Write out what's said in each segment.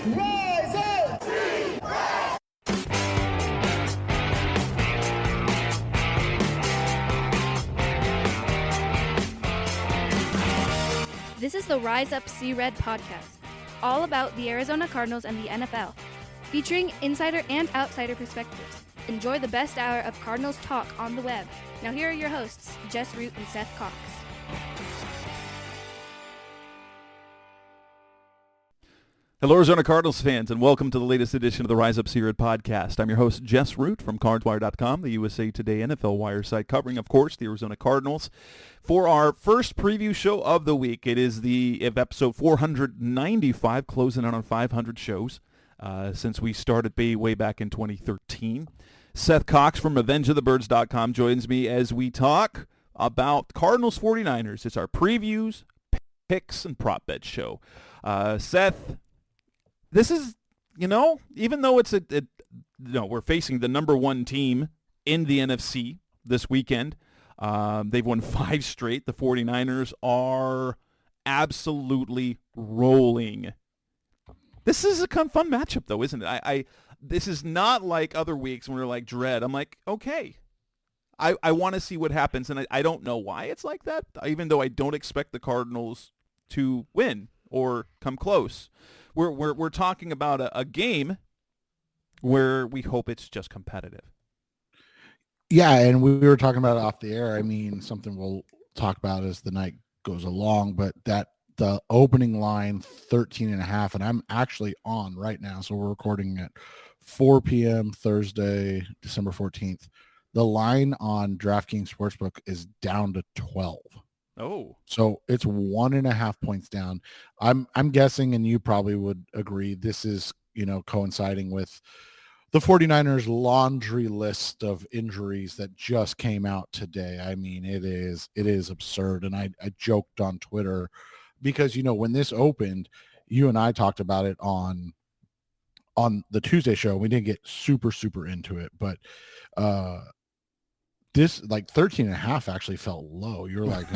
Rise up! This is the Rise Up See Red podcast, all about the Arizona Cardinals and the NFL, featuring insider and outsider perspectives. Enjoy the best hour of Cardinals talk on the web. Now here are your hosts, Jess Root and Seth Cox. Hello, Arizona Cardinals fans, and welcome to the latest edition of the Rise Up See Red podcast. I'm your host, Jess Root from CardsWire.com, the USA Today NFL Wire site, covering, of course, the Arizona Cardinals. For our first preview show of the week, it is the episode 495, closing in on 500 shows since we started way back in 2013. Seth Cox from RevengeOfTheBirds.com joins me as we talk about Cardinals-49ers. It's our previews, picks, and prop bet show. Seth, this is, even though it's we're facing the number one team in the NFC this weekend. They've won 5 straight. The 49ers are absolutely rolling. This is a fun matchup, though, isn't it? This is not like other weeks when we're like dread. I'm like, okay, I want to see what happens, and I don't know why it's like that, even though I don't expect the Cardinals to win or come close. We're talking about a game where we hope it's just competitive. Yeah, and we were talking about it off the air. I mean, something we'll talk about as the night goes along, but the opening line 13.5, and I'm actually on right now, so we're recording at 4 p.m. Thursday, December 14th. The line on DraftKings Sportsbook is down to 12. Oh, so it's 1.5 points down. I'm guessing, and you probably would agree, this is, coinciding with the 49ers laundry list of injuries that just came out today. I mean, it is absurd. And I joked on Twitter because, when this opened, you and I talked about it on the Tuesday show. We didn't get super into it, but this, like, 13.5 actually felt low. You're like,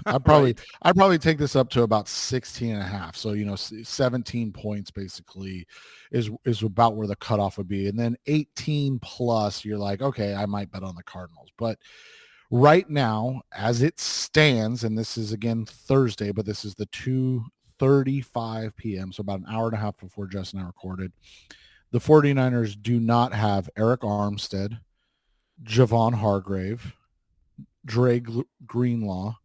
I'd probably take this up to about 16.5. So, 17 points basically is about where the cutoff would be. And then 18 plus, you're like, okay, I might bet on the Cardinals. But right now, as it stands, and this is again Thursday, but this is the 2:35 p.m., so about an hour and a half before Jess and I recorded, the 49ers do not have Eric Armstead, Javon Hargrave, Dre Greenlaw,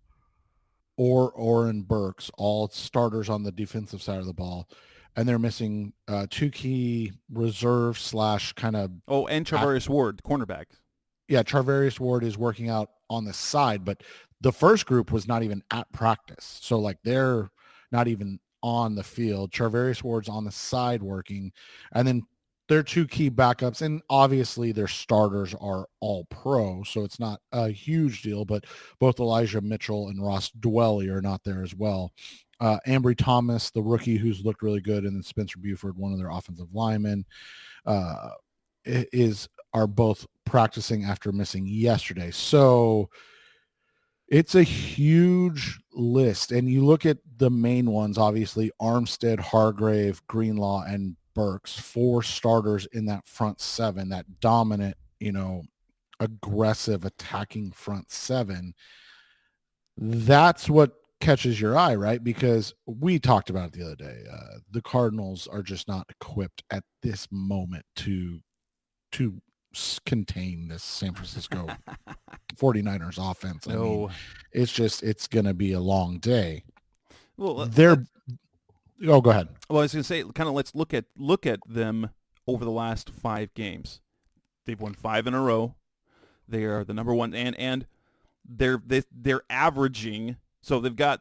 or Oren Burks, all starters on the defensive side of the ball. And they're missing 2 key reserve / kind of... Oh, and Charvarius Ward, cornerback. Yeah, Charvarius Ward is working out on the side, but the first group was not even at practice. So, like, they're not even on the field. Charvarius Ward's on the side working. And then their 2 key backups, and obviously their starters are all pro, so it's not a huge deal, but both Elijah Mitchell and Ross Dwelly are not there as well. Ambry Thomas, the rookie who's looked really good, and then Spencer Buford, one of their offensive linemen, are both practicing after missing yesterday. So it's a huge list. And you look at the main ones, obviously Armstead, Hargrave, Greenlaw, and Burks, 4 starters in that front 7, that dominant, aggressive attacking front 7. That's what catches your eye, right? Because we talked about it the other day. The Cardinals are just not equipped at this moment to contain this San Francisco 49ers offense. I mean, it's going to be a long day. Well, go ahead. Well, I was going to say, kind of let's look at them over the last 5 games. They've won 5 in a row. They are the number one, and they're averaging. So they've got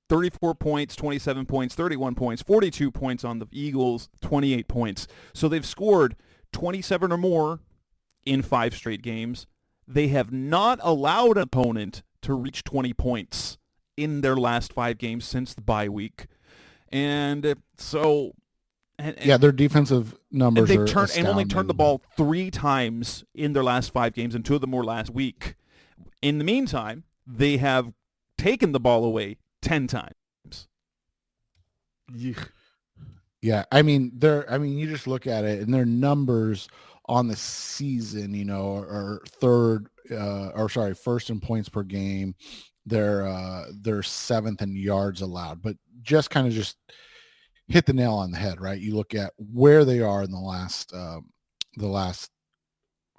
34 points, 27 points, 31 points, 42 points on the Eagles, 28 points. So they've scored 27 or more in 5 straight games. They have not allowed an opponent to reach 20 points in their last 5 games since the bye week. And so... their defensive numbers are astounding. And only turned the ball 3 times in their last 5 games, and 2 of them were last week. In the meantime, they have taken the ball away 10 times. Yeah, I mean, you just look at it and their numbers on the season, are first in points per game. They're seventh in yards allowed, but just kind of just hit the nail on the head, right? You look at where they are in the last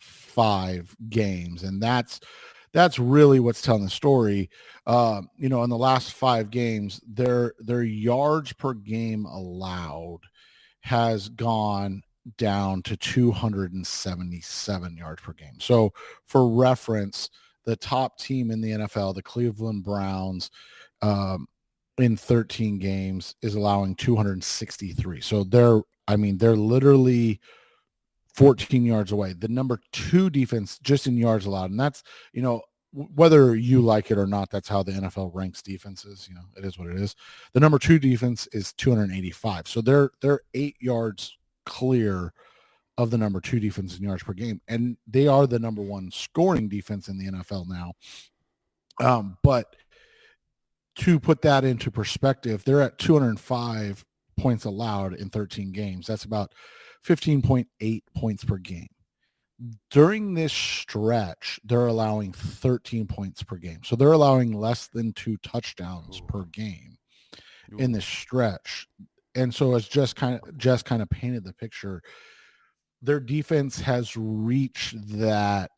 5 games, and that's really what's telling the story. In the last 5 games, their yards per game allowed has gone down to 277 yards per game. So for reference, the top team in the NFL, the Cleveland Browns, in 13 games is allowing 263. So they're literally 14 yards away. The number 2 defense just in yards allowed. And that's, whether you like it or not, that's how the NFL ranks defenses. It is what it is. The number 2 defense is 285. So they're 8 yards clear of the number 2 defense in yards per game. And they are the number 1 scoring defense in the NFL now. But to put that into perspective, they're at 205 points allowed in 13 games. That's about 15.8 points per game. During this stretch, they're allowing 13 points per game. So they're allowing less than 2 touchdowns per game in this stretch. And so it's just kind of painted the picture. Their defense has reached that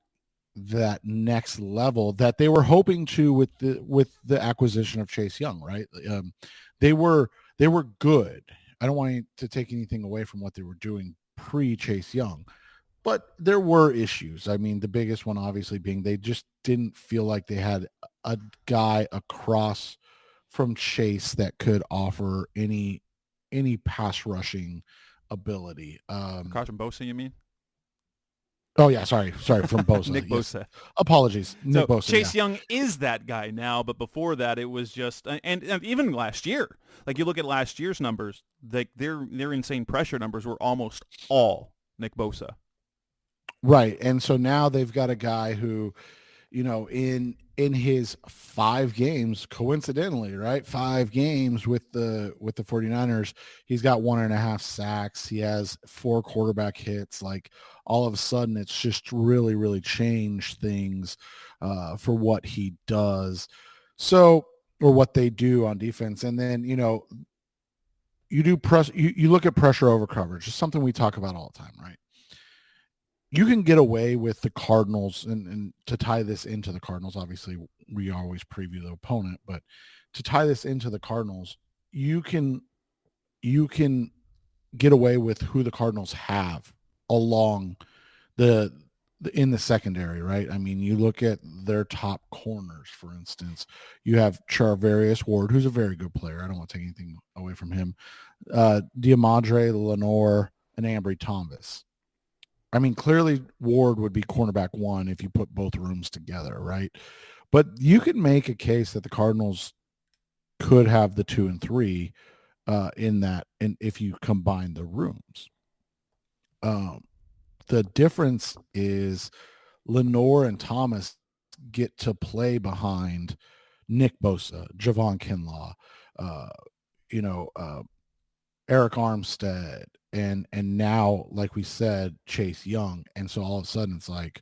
next level that they were hoping to with the acquisition of Chase Young, right? They were good. I don't want to take anything away from what they were doing pre-Chase Young, but there were issues. I mean, the biggest one obviously being they just didn't feel like they had a guy across from Chase that could offer any pass rushing ability. Across from Bosa, you mean? Oh yeah, sorry from Bosa. Nick Bosa. Apologies, Nick Bosa. Chase Young is that guy now, but before that, it was just and even last year. Like you look at last year's numbers, their insane pressure numbers were almost all Nick Bosa. Right, and so now they've got a guy who, in his 5 games, coincidentally, right, 5 games with the 49ers, he's got 1.5 sacks. He has 4 quarterback hits. Like all of a sudden, it's just really, really changed things for what he does. So, or what they do on defense. And then, you do press. You look at pressure over coverage. It's something we talk about all the time, right? You can get away with the Cardinals, and to tie this into the Cardinals, obviously we always preview the opponent, but to tie this into the Cardinals, you can get away with who the Cardinals have along in the secondary, right? I mean, you look at their top corners, for instance. You have Charvarius Ward, who's a very good player. I don't want to take anything away from him. Diamandre Lenore and Ambry Thomas. I mean, clearly Ward would be cornerback 1 if you put both rooms together, right? But you could make a case that the Cardinals could have the 2 and 3 in that, and if you combine the rooms. The difference is Lenore and Thomas get to play behind Nick Bosa, Javon Kinlaw, Eric Armstead, and now, like we said, Chase Young. And so all of a sudden it's like,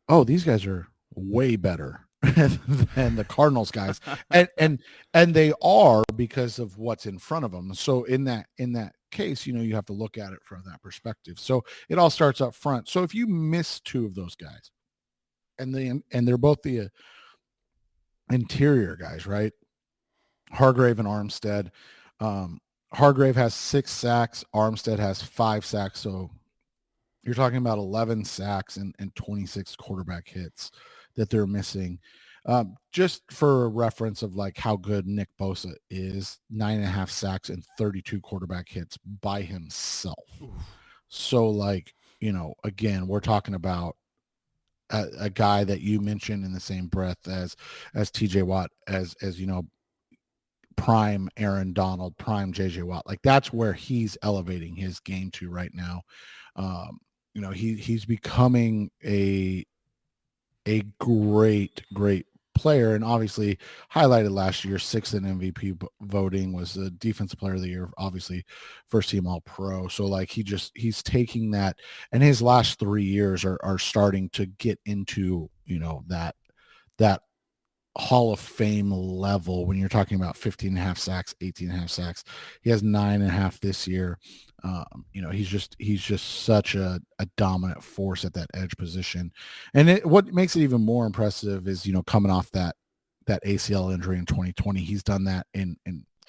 oh, these guys are way better than the Cardinals guys. And they are because of what's in front of them. So in that case, you have to look at it from that perspective. So it all starts up front. So if you miss 2 of those guys, and they're both the interior guys, right? Hargrave and Armstead. Hargrave has 6 sacks. Armstead has 5 sacks. So you're talking about 11 sacks and 26 quarterback hits that they're missing. Just for a reference of like how good Nick Bosa is, 9.5 sacks and 32 quarterback hits by himself. Oof. So like, again, we're talking about a guy that you mentioned in the same breath as TJ Watt, as prime Aaron Donald, prime JJ Watt. Like that's where he's elevating his game to right now. He's becoming a great player, and obviously highlighted last year, sixth in MVP voting, was the defensive player of the year, obviously first team all pro. So like he's taking that, and his last 3 years are starting to get into, that Hall of Fame level when you're talking about 15 and a half sacks, 18 and a half sacks. He has 9.5 this year. He's just such a dominant force at that edge position. And what makes it even more impressive is, coming off that ACL injury in 2020, he's done that in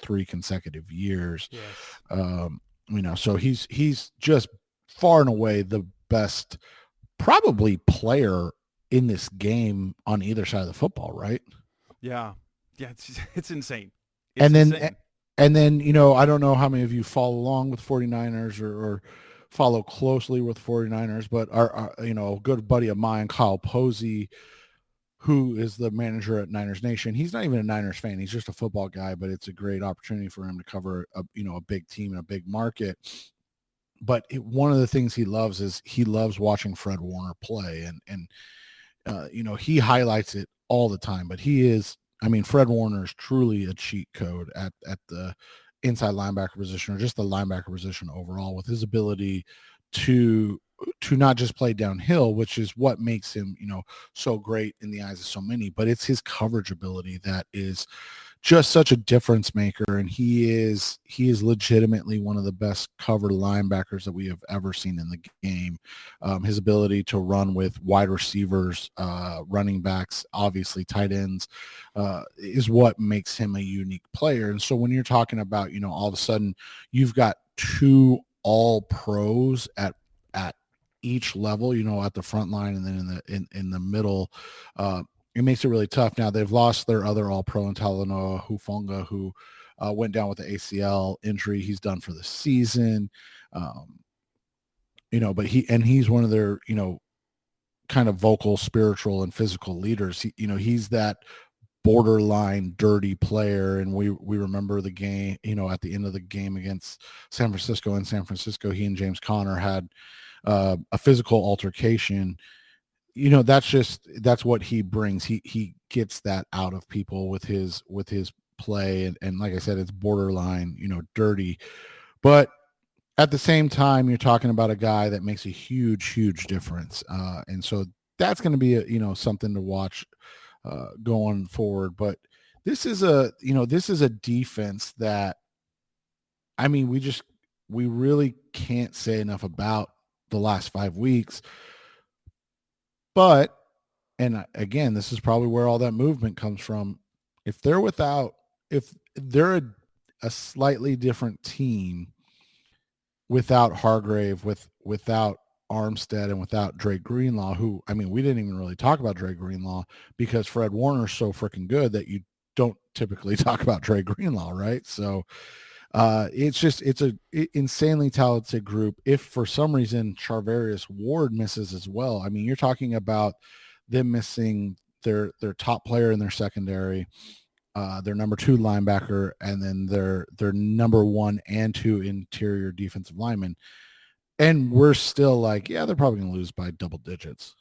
3 consecutive years. Yes. So he's just far and away the best probably player in this game on either side of the football, right? Yeah, it's insane. And then, I don't know how many of you follow along with 49ers or follow closely with 49ers, but our a good buddy of mine, Kyle Posey, who is the manager at Niners Nation, he's not even a Niners fan. He's just a football guy, but it's a great opportunity for him to cover a big team in a big market. But one of the things he loves is he loves watching Fred Warner play, and he highlights it all the time. But Fred Warner is truly a cheat code at the inside linebacker position, or just the linebacker position overall, with his ability to not just play downhill, which is what makes him, so great in the eyes of so many, but it's his coverage ability that is just such a difference maker. And he is legitimately one of the best covered linebackers that we have ever seen in the game. His ability to run with wide receivers, running backs, obviously tight ends, is what makes him a unique player. And so when you're talking about, all of a sudden you've got 2 all pros at each level, at the front line, and then in the middle, it makes it really tough. Now they've lost their other all-pro in Talanoa Hufanga, who went down with the ACL injury. He's done for the season. But he's one of their, kind of vocal, spiritual, and physical leaders. He's that borderline dirty player. And we remember the game, at the end of the game against San Francisco. In San Francisco, he and James Conner had a physical altercation. That's what he brings. He gets that out of people with his play. And like I said, it's borderline, dirty. But at the same time, you're talking about a guy that makes a huge, huge difference. And so that's going to be something to watch going forward. But this is a defense that, we really can't say enough about the last 5 weeks. But, and again, this is probably where all that movement comes from. If they're a slightly different team without Hargrave, without Armstead, and without Drake Greenlaw, who, we didn't even really talk about Drake Greenlaw because Fred Warner's so freaking good that you don't typically talk about Drake Greenlaw, right? So it's a insanely talented group. If for some reason Charvarius Ward misses as well, you're talking about them missing their top player in their secondary, their number 2 linebacker, and then their number 1 and 2 interior defensive linemen. And we're still like, yeah, they're probably going to lose by double digits.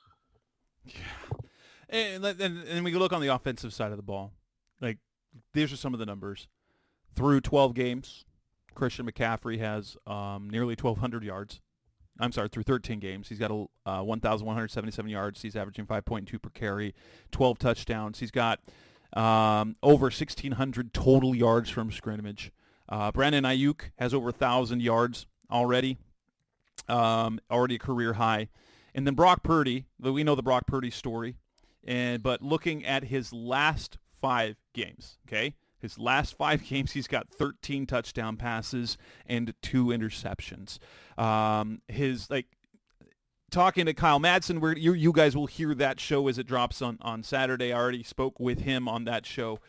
Yeah. And we look on the offensive side of the ball. Like, these are some of the numbers. Through 12 games, Christian McCaffrey has nearly 1,200 yards. I'm sorry, through 13 games. He's got 1,177 yards. He's averaging 5.2 per carry, 12 touchdowns. He's got over 1,600 total yards from scrimmage. Brandon Ayuk has over 1,000 yards already, already a career high. And then Brock Purdy, we know the Brock Purdy story, but looking at his last 5 games, okay? His last 5 games, he's got 13 touchdown passes and 2 interceptions. Talking to Kyle Madsen, where you guys will hear that show as it drops on Saturday. I already spoke with him on that show.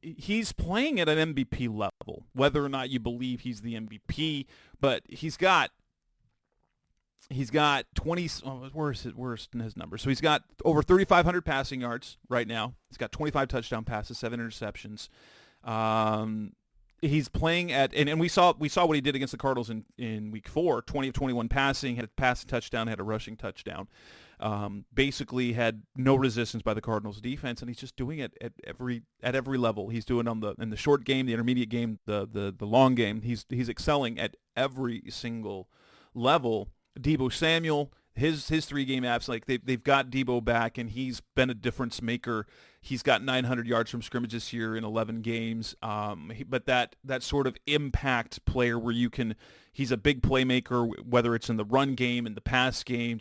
He's playing at an MVP level, whether or not you believe he's the MVP, but he's got 20, where's in his numbers? So he's got over 3,500 passing yards right now. He's got 25 touchdown passes, 7 interceptions. He's playing at, and we saw what he did against the Cardinals in week 4, 20 of 21 passing, had a passing touchdown, had a rushing touchdown. basically had no resistance by the Cardinals defense, and he's just doing it at every level. He's doing in the short game, the intermediate game, the long game. He's excelling at every single level. Deebo Samuel, his 3-game abs, like they've got Deebo back, and he's been a difference maker. He's got 900 yards from scrimmage this year in 11 games. But that sort of impact player where he's a big playmaker, whether it's in the run game and the pass game,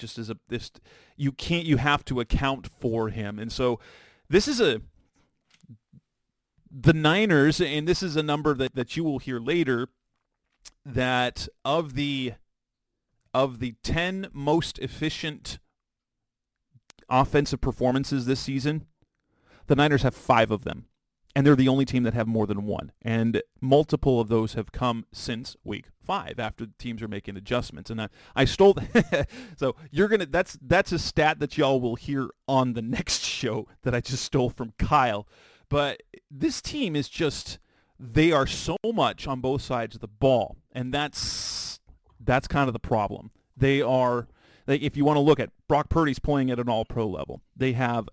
you have to account for him. And so this is the Niners, and this is a number that you will hear later, that of the 10 most efficient offensive performances this season, the Niners have 5 of them, and they're the only team that have more than one. And multiple of those have come since week 5 after the teams are making adjustments. And I stole so that's a stat that y'all will hear on the next show that I just stole from Kyle. But this team is they are so much on both sides of the ball, and that's kind of the problem. They are, if you want to look at Brock Purdy's playing at an all-pro level. They have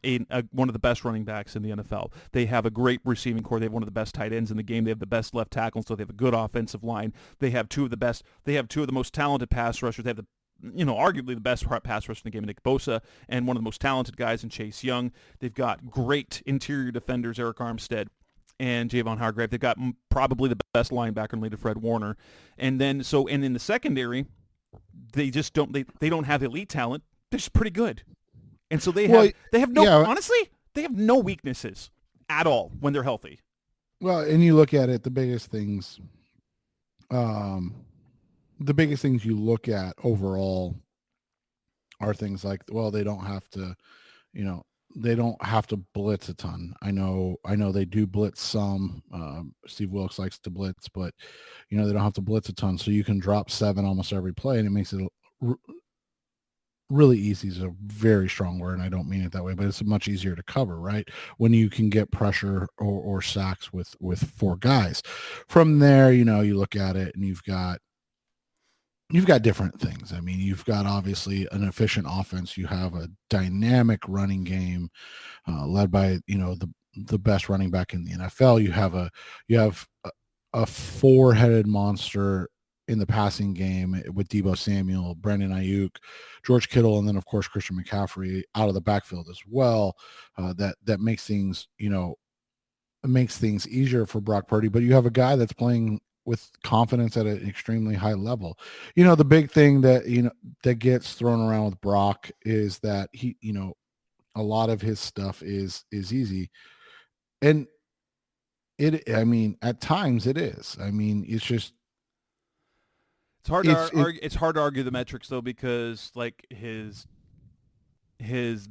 one of the best running backs in the NFL. They have a great receiving core. They have one of the best tight ends in the game. They have the best left tackle, so they have a good offensive line. They have two of the most talented pass rushers. They have arguably the best pass rusher in the game, Nick Bosa, and one of the most talented guys in Chase Young. They've got great interior defenders, Eric Armstead and Javon Hargrave. They've got probably the best linebacker in Fred Warner. And then in the secondary, they just don't have elite talent. They're just pretty good. And so they have no weaknesses at all when they're healthy. Well, and you look at it, the biggest things you look at overall are things like, well, they don't have to, they don't have to blitz a ton. I know they do blitz some. Steve Wilkes likes to blitz, but they don't have to blitz a ton. So you can drop 7 almost every play, and it makes it really easy. Is a very strong word, and I don't mean it that way, but it's much easier to cover, right? When you can get pressure or sacks with 4 guys. From there, you look at it, and you've got different things. I mean, you've got obviously an efficient offense. You have a dynamic running game led by, the best running back in the NFL. You have a 4-headed monster in the passing game with Deebo Samuel, Brandon Ayuk, George Kittle, and then of course Christian McCaffrey out of the backfield as well. That makes things, easier for Brock Purdy. But you have a guy that's playing with confidence at an extremely high level. The big thing that, that gets thrown around with Brock is that he, a lot of his stuff is easy. And at times it is. It's just, it's hard to argue the metrics though, because like his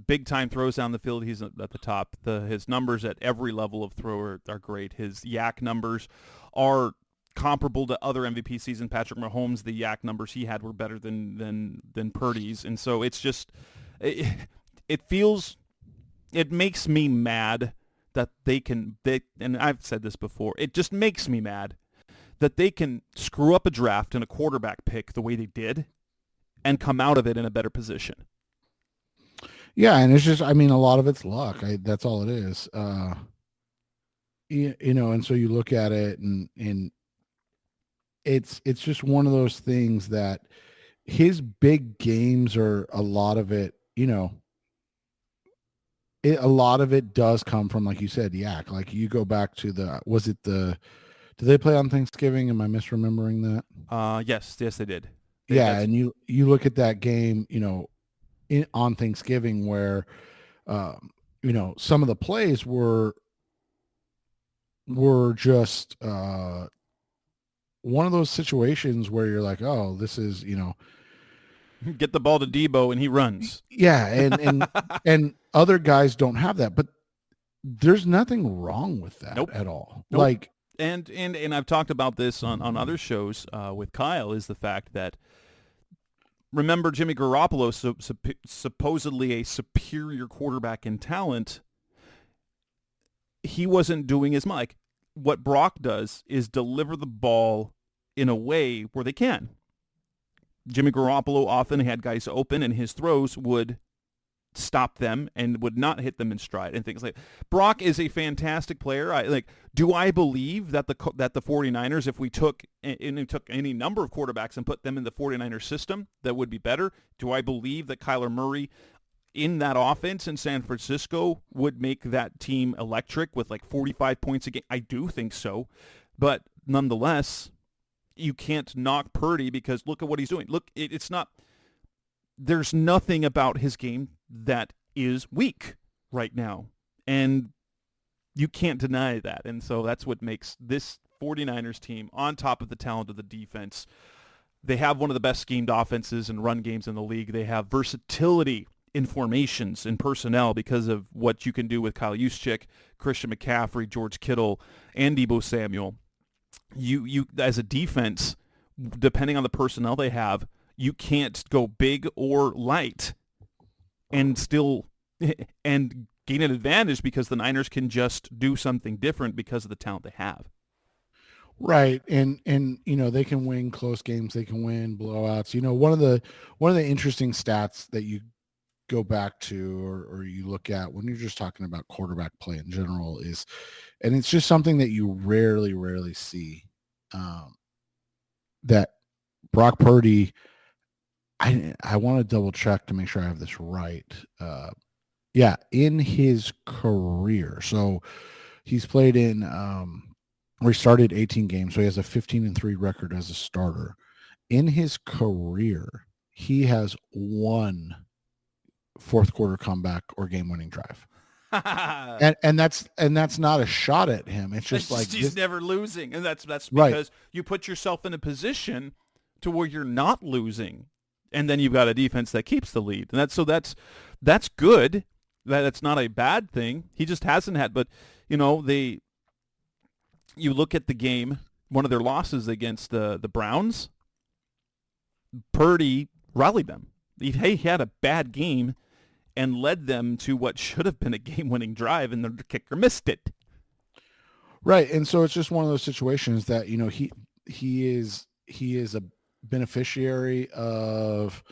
big time throws down the field, he's at the top. His numbers at every level of thrower are great. His yak numbers are comparable to other MVP season. Patrick Mahomes, the yak numbers he had were better than Purdy's, and so it's just it makes me mad that and I've said this before, it just makes me mad that they can screw up a draft and a quarterback pick the way they did and come out of it in a better position. Yeah, and it's just, a lot of it's luck. That's all it is. And so you look at it and it's just one of those things that his big games are a lot of it, a lot of it does come from, like you said, yak. Like you go back to did they play on Thanksgiving? Am I misremembering that? Yes, they did. And you look at that game, on Thanksgiving where, some of the plays were just one of those situations where you're like, oh, this is, get the ball to Deebo and he runs. Yeah, and other guys don't have that, but there's nothing wrong with that at all. Nope. Like, and I've talked about this on other shows with Kyle, is the fact that, remember, Jimmy Garoppolo, supposedly a superior quarterback in talent, he wasn't doing as much. What Brock does is deliver the ball in a way where they can. Jimmy Garoppolo often had guys open, and his throws would stop them and would not hit them in stride and things like that. Brock is a fantastic player. Do I believe that the 49ers, if we took any number of quarterbacks and put them in the 49ers system, that would be better? Do I believe that Kyler Murray in that offense in San Francisco would make that team electric with like 45 points a game? I do think so. But nonetheless, you can't knock Purdy because look at what he's doing. Look, it's not – there's nothing about his game that is weak right now. And you can't deny that. And so that's what makes this 49ers team, on top of the talent of the defense, they have one of the best schemed offenses and run games in the league. They have versatility in formations and personnel because of what you can do with Kyle Juszczyk, Christian McCaffrey, George Kittle, and Deebo Samuel. You as a defense, depending on the personnel they have, you can't go big or light and still and gain an advantage because the Niners can just do something different because of the talent they have. Right. And they can win close games, they can win blowouts. One of the interesting stats that you go back to or you look at when you're just talking about quarterback play in general is, and it's just something that you rarely see, that Brock Purdy, I want to double check to make sure I have this right. In his career. So he's played in, he started 18 games. So he has a 15-3 record as a starter. In his career, he has one fourth quarter comeback or game-winning drive. and that's not a shot at him. It's just like he's never losing, and that's because right. You put yourself in a position to where you're not losing, and then you've got a defense that keeps the lead, and that's good. That's not a bad thing. He just hasn't had, but you look at the game, one of their losses against the Browns. Purdy rallied them. He had a bad game and led them to what should have been a game-winning drive, and the kicker missed it. Right, and so it's just one of those situations that he is a beneficiary of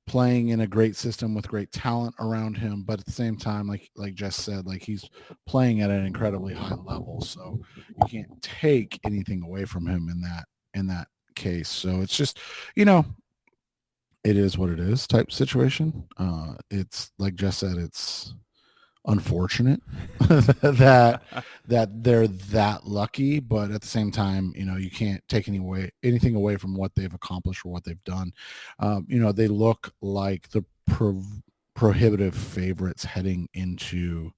playing in a great system with great talent around him, but at the same time, like Jess said, like he's playing at an incredibly high level, so you can't take anything away from him in that case. So it's just it is what it is type situation. It's like Jess said, it's unfortunate that they're that lucky, but at the same time, you can't take anything away from what they've accomplished or what they've done. They look like the prohibitive favorites heading into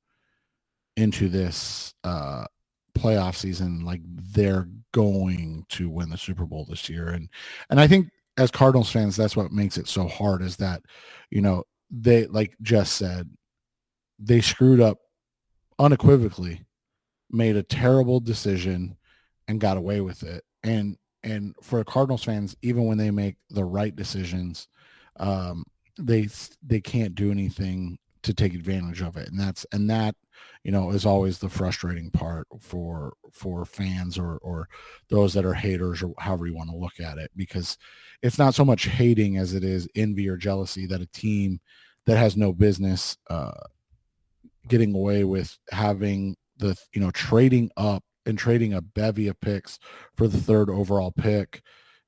this playoff season. Like they're going to win the Super Bowl this year, and I think as Cardinals fans, that's what makes it so hard is that, they, like Jess said, they screwed up unequivocally, made a terrible decision and got away with it. And for Cardinals fans, even when they make the right decisions, they can't do anything to take advantage of it. And that is always the frustrating part for fans or those that are haters or however you want to look at it, because it's not so much hating as it is envy or jealousy that a team that has no business getting away with having the trading up and trading a bevy of picks for the third overall pick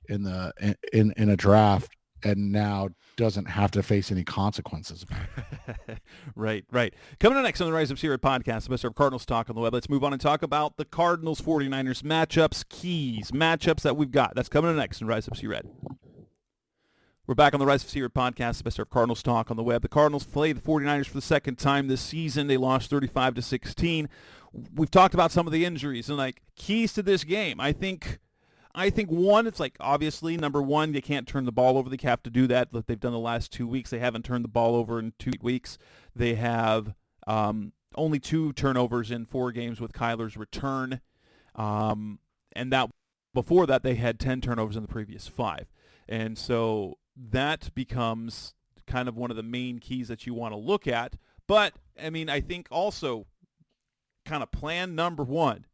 in a draft, and now doesn't have to face any consequences about it. Right. Coming up next on the Rise Up Sierra podcast, the best of Cardinals talk on the web. Let's move on and talk about the Cardinals-49ers matchups, matchups that we've got. That's coming up next on Rise Up Sierra. We're back on the Rise of Sierra podcast, the best of Cardinals talk on the web. The Cardinals played the 49ers for the second time this season. They lost 35-16. We've talked about some of the injuries and keys to this game. I think one, it's obviously number one, they can't turn the ball over. They have to do that. They've done the last 2 weeks. They haven't turned the ball over in 2 weeks. They have only 2 turnovers in 4 games with Kyler's return. And that before that, they had 10 turnovers in the previous 5. And so that becomes kind of one of the main keys that you want to look at. But, I think also kind of plan number one,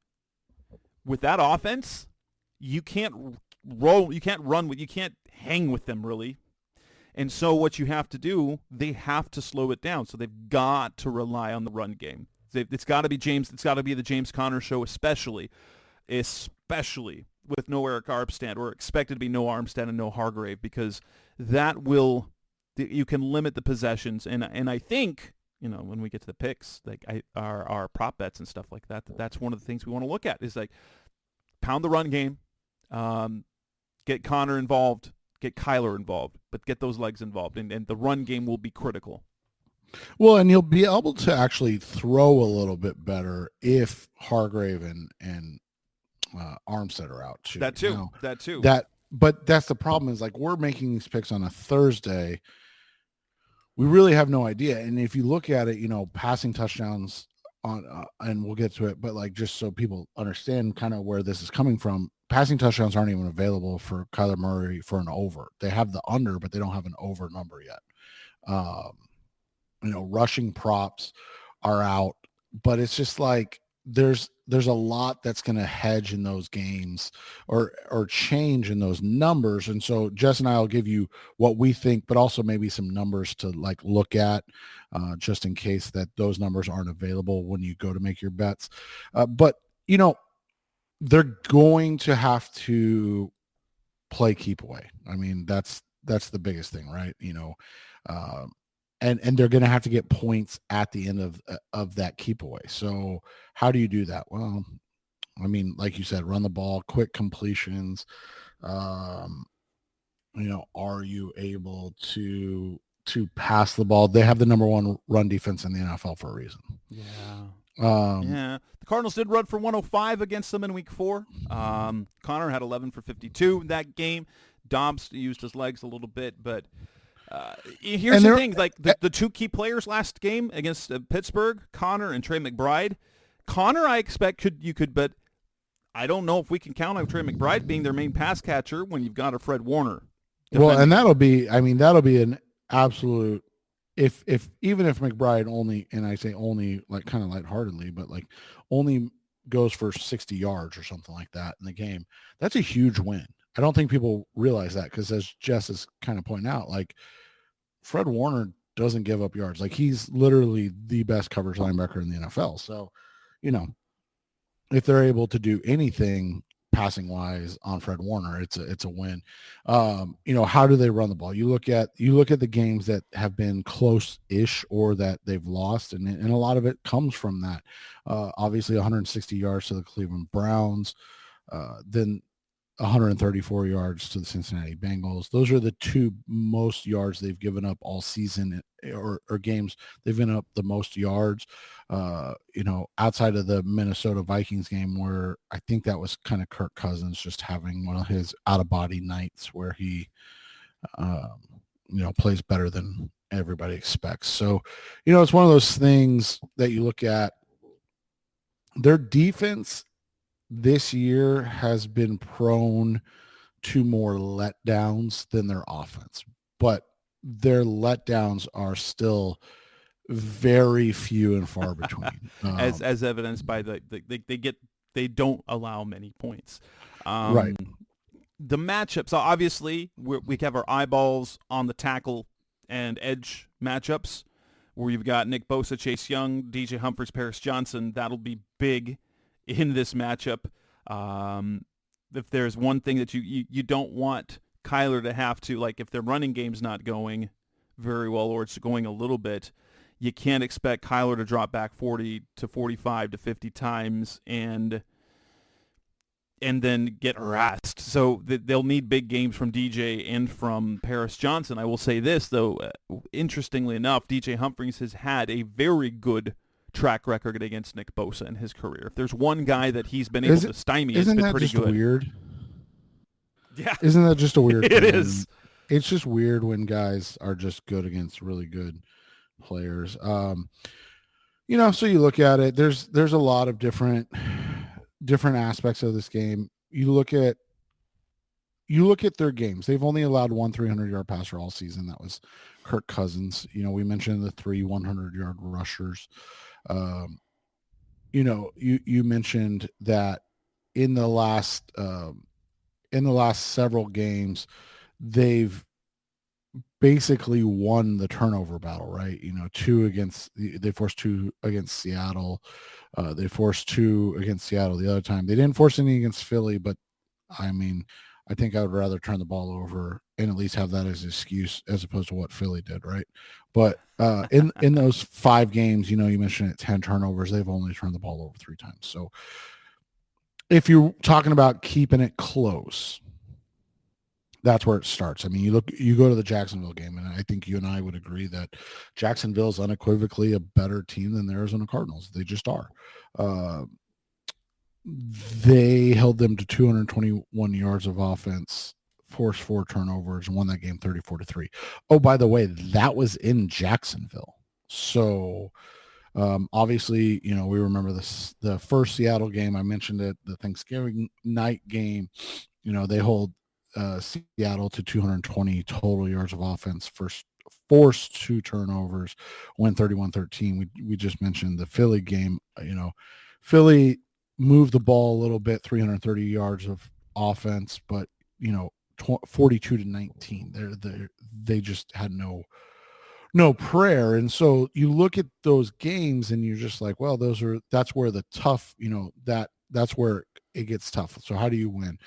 with that offense, you can't hang with them really. And so what you have to do, they have to slow it down. So they've got to rely on the run game. It's got to be James. It's got to be the James Conner show, especially with no Eric Armstead, or expected to be no Armstead and no Hargrave, because that will, you can limit the possessions. And I think, when we get to the picks, like our prop bets and stuff like that, that's one of the things we want to look at is like pound the run game, get Connor involved, get Kyler involved, but get those legs involved, and the run game will be critical. Well, and you'll be able to actually throw a little bit better if Hargrave and Armstead are out too. That too. But that's the problem is, like, we're making these picks on a Thursday. We really have no idea. And if you look at it, passing touchdowns on, and we'll get to it, but like, just so people understand kind of where this is coming from, passing touchdowns aren't even available for Kyler Murray for an over. They have the under, but they don't have an over number yet. Rushing props are out, but it's just like there's a lot that's going to hedge in those games or change in those numbers. And so Jess and I will give you what we think, but also maybe some numbers to like look at just in case that those numbers aren't available when you go to make your bets. But they're going to have to play keep away. I mean, that's the biggest thing, right? And they're going to have to get points at the end of that keep away. So how do you do that? Well, I mean, like you said, run the ball, quick completions. Are you able to pass the ball? They have the number one run defense in the NFL for a reason. The Cardinals did run for 105 against them in week 4. Connor had 11 for 52 in that game. Dobbs used his legs a little bit, but here's the thing, like the two key players last game against Pittsburgh, Connor and Trey McBride. Connor, I expect you could, but I don't know if we can count on Trey McBride being their main pass catcher when you've got a Fred Warner. Well, and that'll be an absolute, if McBride only, and I say only like kind of lightheartedly, but like only goes for 60 yards or something like that in the game, that's a huge win. I don't think people realize that, because as Jess is kind of pointing out, like Fred Warner doesn't give up yards. Like, he's literally the best coverage linebacker in the NFL. So, if they're able to do anything passing wise on Fred Warner, it's a win. How do they run the ball? You look at the games that have been close-ish or that they've lost, and a lot of it comes from that. Obviously 160 yards to the Cleveland Browns, then 134 yards to the Cincinnati Bengals. Those are the two most yards they've given up all season, or games they've given up the most yards, outside of the Minnesota Vikings game, where I think that was kind of Kirk Cousins just having one of his out-of-body nights where he, plays better than everybody expects. So, it's one of those things that you look at. Their defense this year has been prone to more letdowns than their offense, but their letdowns are still very few and far between, as evidenced by they don't allow many points. Right. The matchups, so obviously we have our eyeballs on the tackle and edge matchups, where you've got Nick Bosa, Chase Young, DJ Humphries, Paris Johnson. That'll be big in this matchup. If there's one thing that you don't want Kyler to have to, like, if their running game's not going very well, or it's going a little bit, you can't expect Kyler to drop back 40 to 45 to 50 times and then get harassed. So they'll need big games from DJ and from Paris Johnson. I will say this, though, interestingly enough, DJ Humphries has had a very good track record against Nick Bosa in his career. If there's one guy that he's been able to stymie, it's been pretty good. Weird? Yeah. Isn't that just a weird It thing? is. It's just weird when guys are just good against really good players. So you look at it, there's a lot of different aspects of this game. You look at their games. They've only allowed one 300-yard passer all season. That was Kirk Cousins. We mentioned the 3 100-yard rushers. You mentioned that in the last several games, they've basically won the turnover battle, right? They forced 2 against Seattle. They forced 2 against Seattle the other time. They didn't force any against Philly, but I mean, I think I would rather turn the ball over and at least have that as an excuse as opposed to what Philly did, right? But in those 5 games, you mentioned it, 10 turnovers, they've only turned the ball over 3 times. So if you're talking about keeping it close, that's where it starts. I mean, you go to the Jacksonville game, and I think you and I would agree that Jacksonville is unequivocally a better team than the Arizona Cardinals. They just are. They held them to 221 yards of offense, forced 4 turnovers, and won that game 34-3. Oh, by the way, that was in Jacksonville. So obviously, we remember the first Seattle game. I mentioned it, the Thanksgiving night game. They hold Seattle to 220 total yards of offense, forced 2 turnovers, win 31-13. We just mentioned the Philly game. Philly moved the ball a little bit, 330 yards of offense, but 42-19. They just had no prayer. And so you look at those games and you're just like, well, that's where the tough, that's where it gets tough. So how do you win?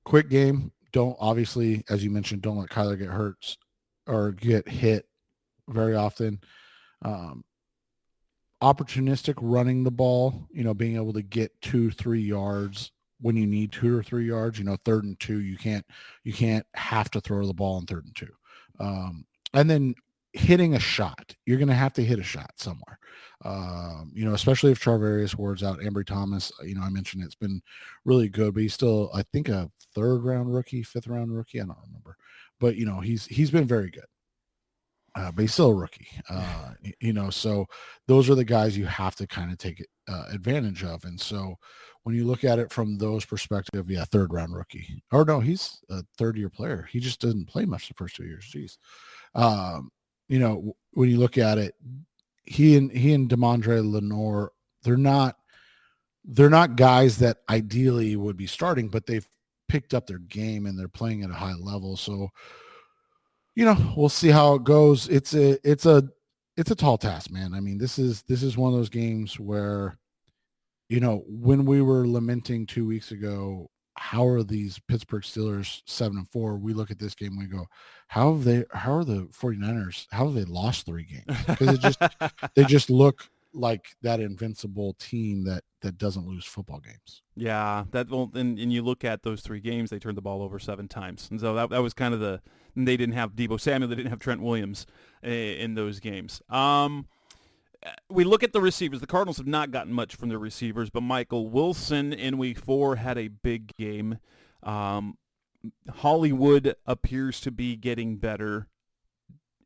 Quick game. Obviously, as you mentioned, don't let Kyler get hurt or get hit very often. Opportunistic running the ball, being able to get 2-3 yards when you need 2 or 3 yards, 3rd and 2, you can't have to throw the ball on 3rd and 2. And then hitting a shot, you're going to have to hit a shot somewhere. Especially if Charvarius Ward's out. Ambry Thomas, I mentioned it's been really good, but he's still, I think, a 3rd-round rookie, 5th-round rookie. I don't remember, but he's been very good. But he's still a rookie, so those are the guys you have to kind of take advantage of. And so when you look at it from those perspective, 3rd round rookie, or no, he's a 3rd-year player. He just doesn't play much the first 2 years. Jeez. When you look at it, he and Demondre Lenore, they're not guys that ideally would be starting, but they've picked up their game and they're playing at a high level. So, we'll see how it goes. It's a tall task, man. I mean, this is one of those games where, when we were lamenting 2 weeks ago, how are these Pittsburgh Steelers 7-4? We look at this game and we go, how are the 49ers? How have they lost 3 games? Because they just look like that invincible team that doesn't lose football games. Yeah, and you look at those 3 games, they turned the ball over 7 times, and so that was kind of they didn't have Deebo Samuel, they didn't have Trent Williams in those games. We look at the receivers. The Cardinals have not gotten much from their receivers, but Michael Wilson in Week 4 had a big game. Hollywood appears to be getting better.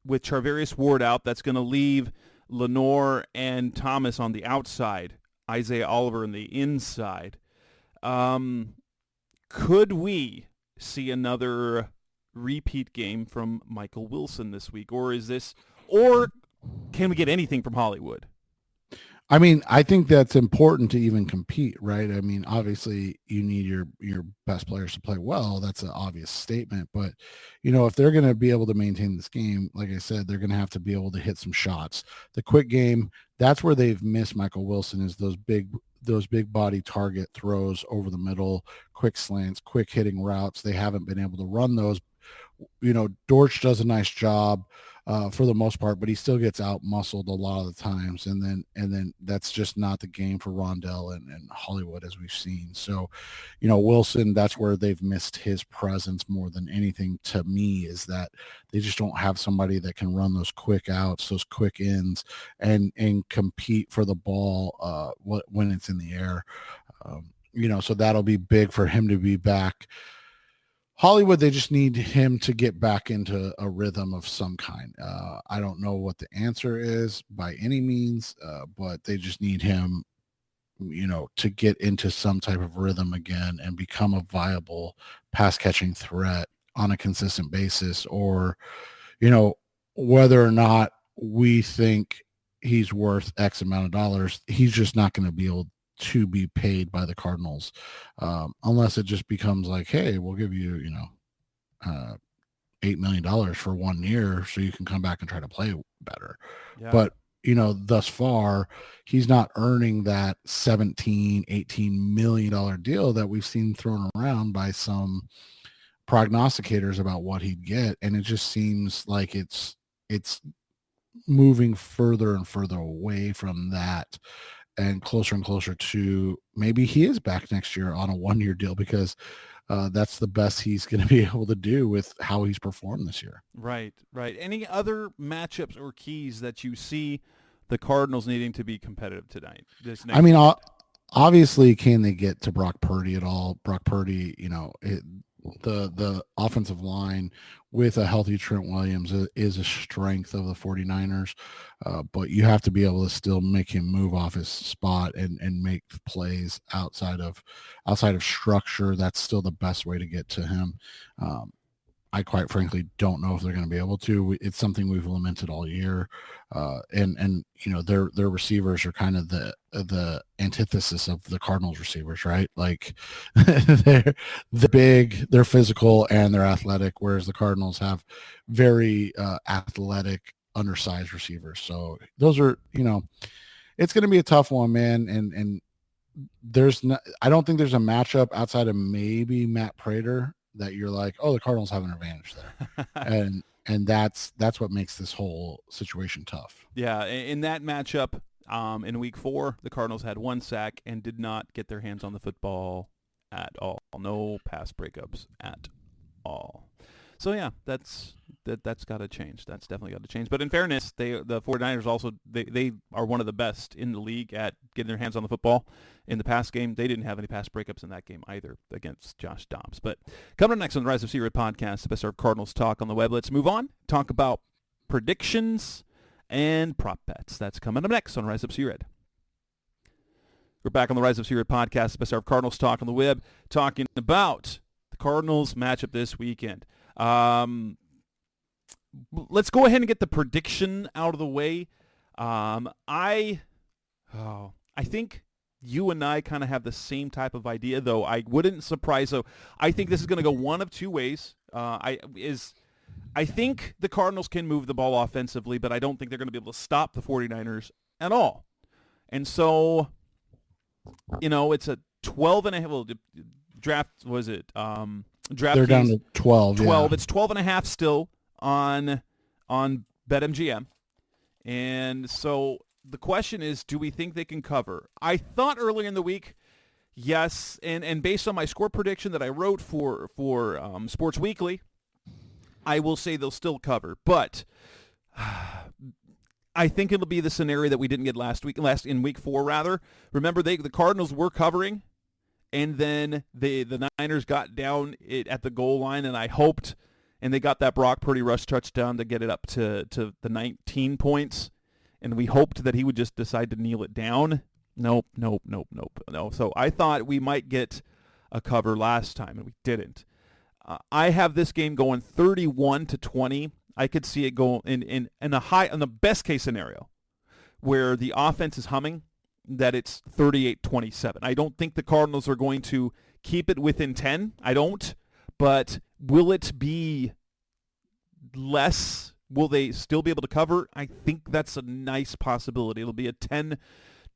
With Charvarius Ward out, that's going to leave Lenore and Thomas on the outside, Isaiah Oliver on the inside. Could we see another repeat game from Michael Wilson this week, or can we get anything from Hollywood? I mean, I think that's important to even compete, right? I mean, obviously you need your best players to play well. That's an obvious statement, but if they're going to be able to maintain this game, like I said, they're going to have to be able to hit some shots. The quick game, that's where they've missed Michael Wilson, is those big body target throws over the middle, quick slants, quick hitting routes. They haven't been able to run those. Dortch does a nice job for the most part, but he still gets out muscled a lot of the times. And then that's just not the game for Rondell and Hollywood, as we've seen. So, Wilson, that's where they've missed his presence more than anything to me, is that they just don't have somebody that can run those quick outs, those quick ins, and compete for the ball when it's in the air. So that'll be big for him to be back. Hollywood, they just need him to get back into a rhythm of some kind. I don't know what the answer is by any means, but they just need him, to get into some type of rhythm again and become a viable pass catching threat on a consistent basis. Or, whether or not we think he's worth X amount of dollars, he's just not going to be able to be paid by the Cardinals, unless it just becomes like, hey, we'll give you, $8 million for 1 year so you can come back and try to play better. Yeah. But, thus far, he's not earning that $17, $18 million deal that we've seen thrown around by some prognosticators about what he'd get. And it just seems like it's moving further and further away from that and closer to maybe he is back next year on a 1-year deal, because that's the best he's going to be able to do with how he's performed this year. Right. Any other matchups or keys that you see the Cardinals needing to be competitive tonight? Obviously, can they get to Brock Purdy at all? Brock Purdy, the offensive line with a healthy Trent Williams is a strength of the 49ers, but you have to be able to still make him move off his spot and make plays outside of structure. That's still the best way to get to him. I quite frankly don't know if they're going to be able to. It's something we've lamented all year, and their receivers are kind of the antithesis of the Cardinals receivers, right? Like they're big, they're physical, and they're athletic, whereas the Cardinals have very athletic, undersized receivers. So those are, it's going to be a tough one, man. And I don't think there's a matchup outside of maybe Matt Prater that you're like, oh, the Cardinals have an advantage there. and that's what makes this whole situation tough. Yeah, in that matchup, in week 4, the Cardinals had 1 sack and did not get their hands on the football at all. No pass breakups at all. So yeah, that's got to change. That's definitely got to change. But in fairness, the 49ers also they are one of the best in the league at getting their hands on the football. In the pass game, they didn't have any pass breakups in that game either against Josh Dobbs. But coming up next on the Rise of C-Red podcast, the best of Cardinals talk on the web. Let's move on. Talk about predictions and prop bets. That's coming up next on Rise Up C-Red. We're back on the Rise of C-Red podcast, the best of Cardinals talk on the web, talking about the Cardinals matchup this weekend. Let's go ahead and get the prediction out of the way. I think you and I kind of have the same type of idea, though I wouldn't surprise. So I think this is going to go one of two ways. I think the Cardinals can move the ball offensively, but I don't think they're going to be able to stop the 49ers at all. And so, it's a 12 and a half. Well, draft was it? Draft. They're down to 12. 12. Yeah. It's 12 and a half still on BetMGM. And so the question is, do we think they can cover? I thought earlier in the week, yes, and based on my score prediction that I wrote for Sports Weekly, I will say they'll still cover. But I think it'll be the scenario that we didn't get in week 4 rather. Remember, the Cardinals were covering, and then the Niners got down at the goal line, and I hoped, and they got that Brock Purdy rush touchdown to get it up to the 19 points, and we hoped that he would just decide to kneel it down. Nope. No. So I thought we might get a cover last time, and we didn't. I have this game going 31-20. I could see it go in the best case scenario, where the offense is humming, that it's 38-27. I don't think the Cardinals are going to keep it within 10. I don't. But will it be less? Will they still be able to cover? I think that's a nice possibility. It'll be a 10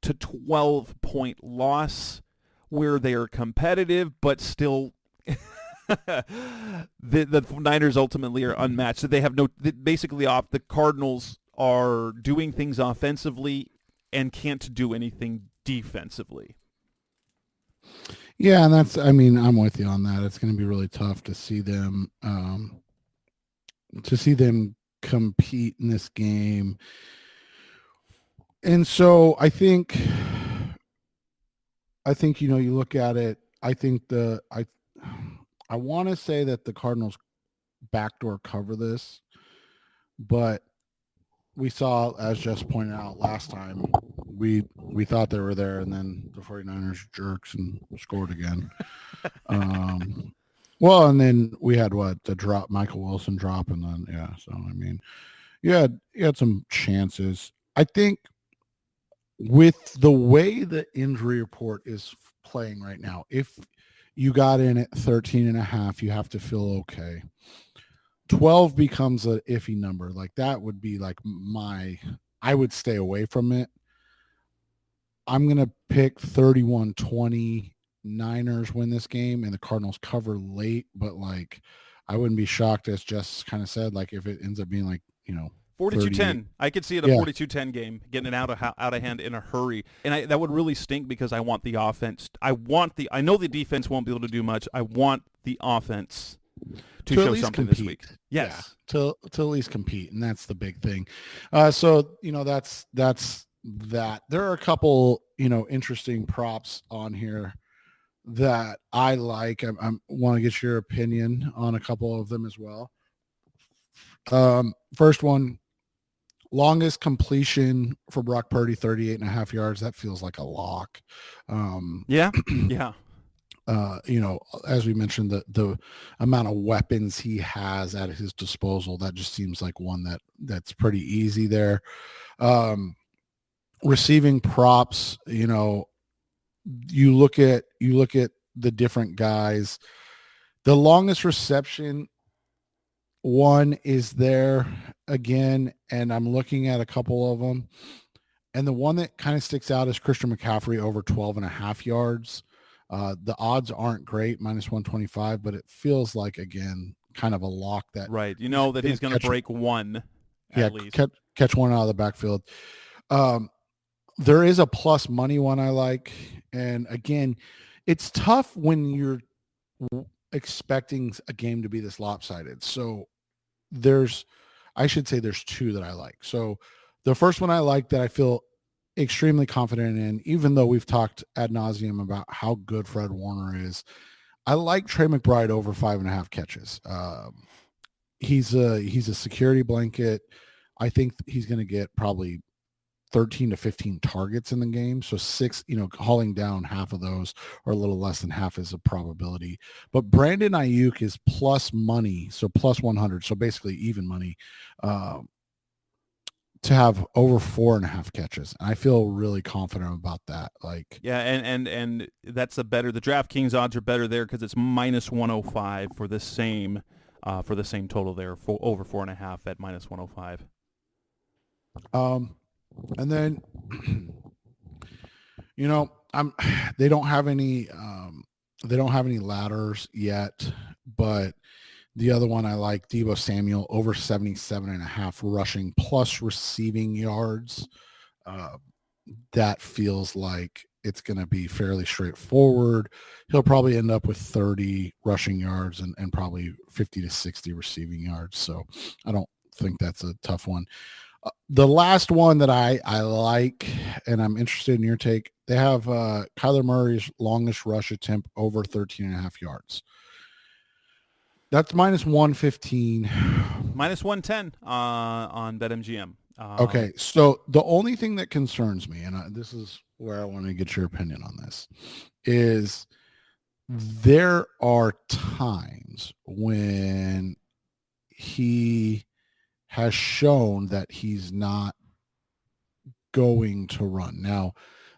to 12 point loss where they are competitive, but still the Niners ultimately are unmatched. So they have the Cardinals are doing things offensively and can't do anything defensively. Yeah, and I'm with you on that. It's going to be really tough to see them compete in this game. And so I think you look at it, I think I want to say that the Cardinals backdoor cover this, but we saw, as Jess pointed out last time, we thought they were there, and then the 49ers jerks and scored again. Well, and then we had the drop, Michael Wilson drop, and then so you had some chances. I think with the way the injury report is playing right now, if you got in at 13.5, you have to feel okay. 12 becomes an iffy number. Like that would be like I would stay away from it. I'm going to pick 31-20 Niners win this game and the Cardinals cover late, but like I wouldn't be shocked, as Jess kind of said, like if it ends up being like, 42-10. I could see it a 42-10 game, getting it out of hand in a hurry. And that would really stink because I want the offense. I know the defense won't be able to do much. I want the offense to show something compete this week. Yes. Yeah, to at least compete, and that's the big thing. So, that's that. There are a couple, interesting props on here that I like. I want to get your opinion on a couple of them as well. First one, longest completion for Brock Purdy, 38.5 yards. That feels like a lock. Yeah. As we mentioned, the amount of weapons he has at his disposal, that just seems like one that's pretty easy there. Receiving props, you look at the different guys. The longest reception one is there again, and I'm looking at a couple of them, and the one that kind of sticks out is Christian McCaffrey over 12.5 yards. The odds aren't great, -125, but it feels like, again, kind of a lock that right. That he's going to break one at least. Catch one out of the backfield. There is a plus money one I like, and again, it's tough when you're expecting a game to be this lopsided. So there's two that I like. So the first one I like that I feel extremely confident in, even though we've talked ad nauseum about how good Fred Warner is, I like Trey McBride over 5.5 catches. He's a security blanket. I think he's going to get probably 13 to 15 targets in the game. So 6, hauling down half of those, or a little less than half, is a probability. But Brandon Ayuk is plus money, so plus 100, so basically even money, to have over 4.5 catches. And I feel really confident about that. Yeah, and that's the DraftKings odds are better there because it's -105 for the same total there, for over 4.5 at -105. And then, they don't have any ladders yet, but the other one I like, Deebo Samuel over 77.5 rushing plus receiving yards. That feels like it's going to be fairly straightforward. He'll probably end up with 30 rushing yards and probably 50 to 60 receiving yards. So I don't think that's a tough one. The last one that I like, and I'm interested in your take, they have Kyler Murray's longest rush attempt over 13.5 yards. That's -115. -110 on BetMGM. Okay, so the only thing that concerns me, and this is where I want to get your opinion on this, is there are times when he has shown that he's not going to run. Now,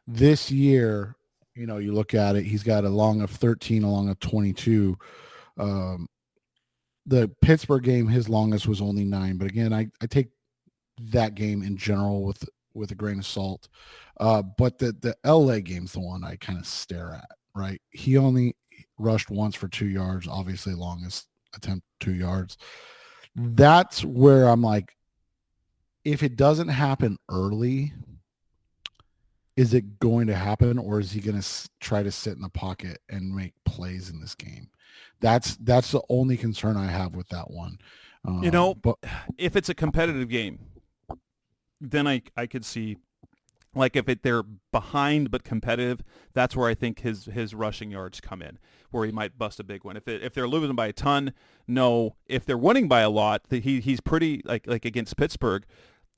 this year, you look at it, he's got a long of 13, a long of 22. The Pittsburgh game, his longest was only 9. But again, I take that game in general with a grain of salt. But the LA game's the one I kind of stare at, right? He only rushed once for 2 yards, obviously longest attempt 2 yards. That's where I'm like, if it doesn't happen early, is it going to happen, or is he going to try to sit in the pocket and make plays in this game? That's the only concern I have with that one. But if it's a competitive game, then I could see, like, if they're behind but competitive, that's where I think his rushing yards come in, where he might bust a big one. If they're losing by a ton, no. If they're winning by a lot, he's pretty, like against Pittsburgh,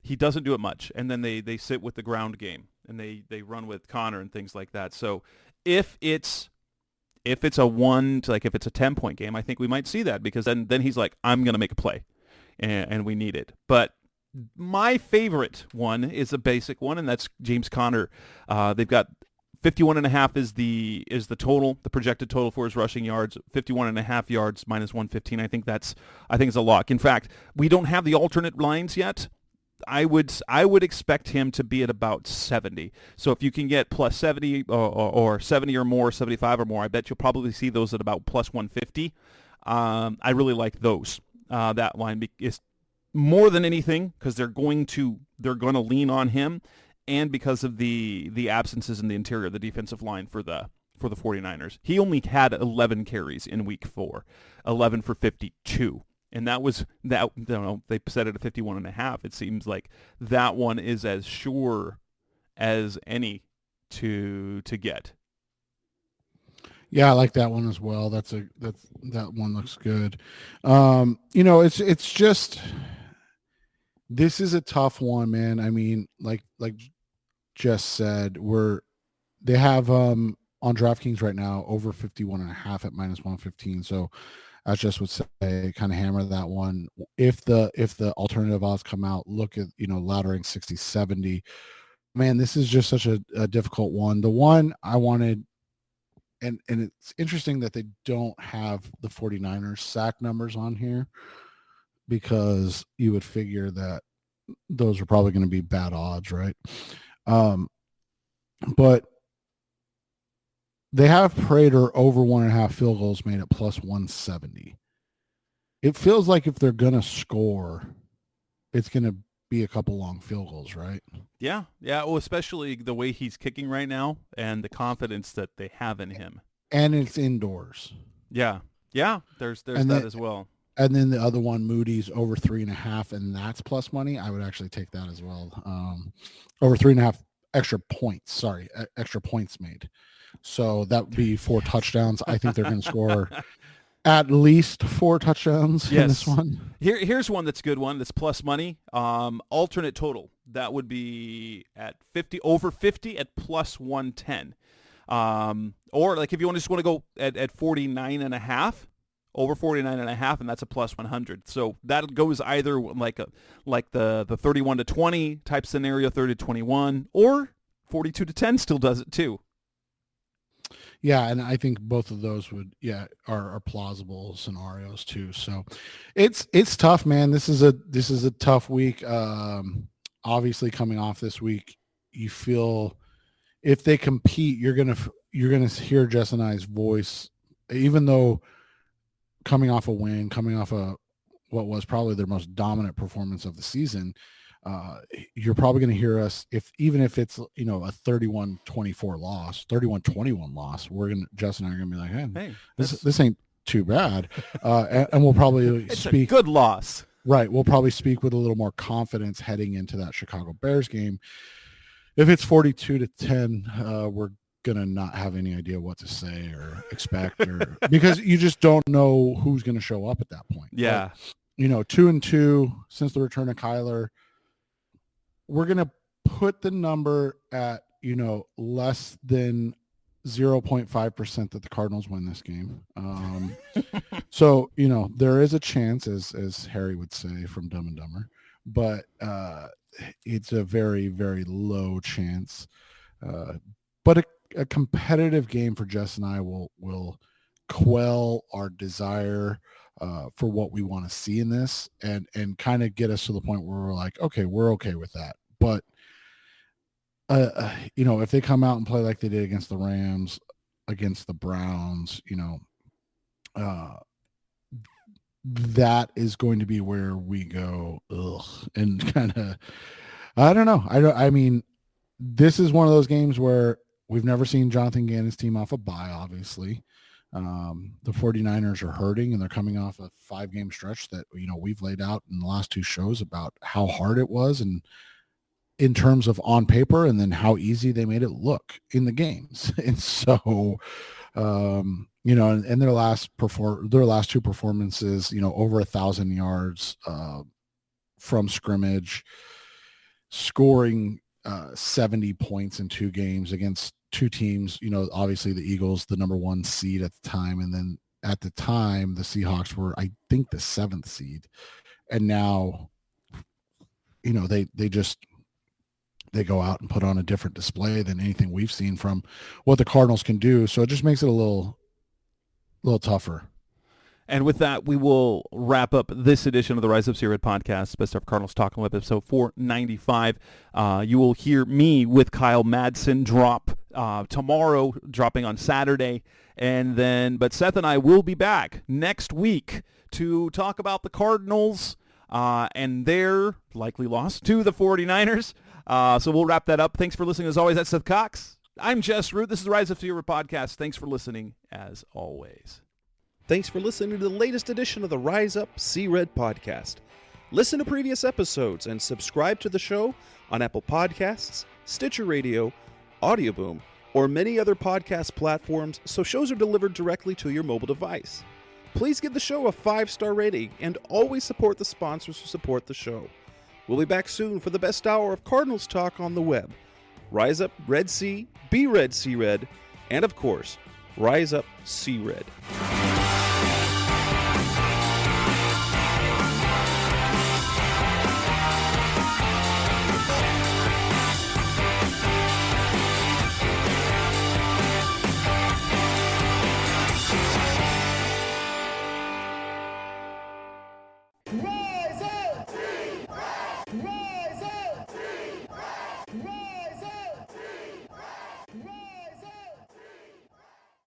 he doesn't do it much, and then they sit with the ground game and they run with Connor and things like that. So if it's a if it's a 10-point game, I think we might see that, because then he's like, I'm going to make a play, and we need it. But my favorite one is a basic one, and that's James Conner. They've got 51.5 is the total, the projected total for his rushing yards. 51.5 yards minus 115. I think it's a lock. In fact, we don't have the alternate lines yet. I would expect him to be at about 70. So if you can get plus 70 or 70 or more, 75 or more, I bet you'll probably see those at about plus 150. I really like those. That line is more than anything because they're going to lean on him, and because of the absences in the interior, the defensive line for the 49ers. He only had 11 carries in week 4, 11 for 52. And that was that. You know, they set it at 51.5. It seems like that one is as sure as any to get. Yeah, I like that one as well. That one looks good. It's just, this is a tough one, man. I mean, like Jess said, they have on DraftKings right now over 51.5 at minus 115. So as Jess would say, kind of hammer that one. If the alternative odds come out, look at, laddering 60, 70. Man, this is just such a difficult one. The one I wanted, and it's interesting that they don't have the 49ers sack numbers on here, because you would figure that those are probably going to be bad odds, right? But they have Prater over 1.5 field goals made at plus 170. It feels like if they're going to score, it's going to be a couple long field goals, right? Yeah. Well, especially the way he's kicking right now and the confidence that they have in him. And it's indoors. Yeah. There's that as well. And then the other one, Moody's over 3.5, and that's plus money. I would actually take that as well. Over 3.5 extra points made. So that would be 4 touchdowns. I think they're going to score at least 4 touchdowns in this one. Here's one that's a good one. That's plus money. Alternate total. That would be at 50, over 50 at plus 110. Or like if you just want to go at 49.5, over 49.5, and that's a plus 100. So that goes either like the 31-20 type scenario, 30-21, or 42-10 still does it too. Yeah, and I think both of those are plausible scenarios too. So it's tough, man. This is a tough week. Obviously coming off this week, you feel if they compete, you're gonna hear Jess and I's voice, even though coming off a win, coming off what was probably their most dominant performance of the season. You're probably going to hear us even if it's, a 31-24 loss, 31-21 loss, Jess and I are going to be like, hey, this ain't too bad. And we'll probably speak a good loss. Right. We'll probably speak with a little more confidence heading into that Chicago Bears game. If it's 42-10, we're going to not have any idea what to say or expect, because you just don't know who's going to show up at that point. Yeah. But, 2-2 since the return of Kyler, we're going to put the number at, less than 0.5% that the Cardinals win this game. So, there is a chance, as Harry would say from Dumb and Dumber, but it's a very, very low chance. But a competitive game for Jess and I will quell our desire for what we want to see in this, and kind of get us to the point where we're like, okay, we're okay with that. But if they come out and play like they did against the Rams, against the Browns, that is going to be where we go, and kind of, I don't know. I mean, this is one of those games where we've never seen Jonathan Gannon's team off a bye, obviously. The 49ers are hurting, and they're coming off a 5-game stretch that, we've laid out in the last 2 shows about how hard it was, and in terms of on paper, and then how easy they made it look in the games. And so, and their last 2 performances, over 1,000 yards from scrimmage, scoring 70 points in 2 games against 2 teams, obviously the Eagles, the number 1 seed at the time. And then at the time, the Seahawks were, I think, the 7th seed. And now, they just they go out and put on a different display than anything we've seen from what the Cardinals can do. So it just makes it a little tougher. And with that, we will wrap up this edition of the Rise Up See Red podcast, Best of Cardinals Talk on Web, episode 495. You will hear me with Kyle Madsen drop tomorrow, dropping on Saturday. But Seth and I will be back next week to talk about the Cardinals and their likely loss to the 49ers. So we'll wrap that up. Thanks for listening as always. That's Seth Cox. I'm Jess Root. This is the Rise Up See Red podcast. Thanks for listening as always. Thanks for listening to the latest edition of the Rise Up See Red podcast. Listen to previous episodes and subscribe to the show on Apple Podcasts, Stitcher Radio, Audioboom, or many other podcast platforms so shows are delivered directly to your mobile device. Please give the show a 5-star rating and always support the sponsors who support the show. We'll be back soon for the best hour of Cardinals talk on the web. Rise up, Red Sea, be Red, See Red, and of course, Rise Up, See Red. Roll!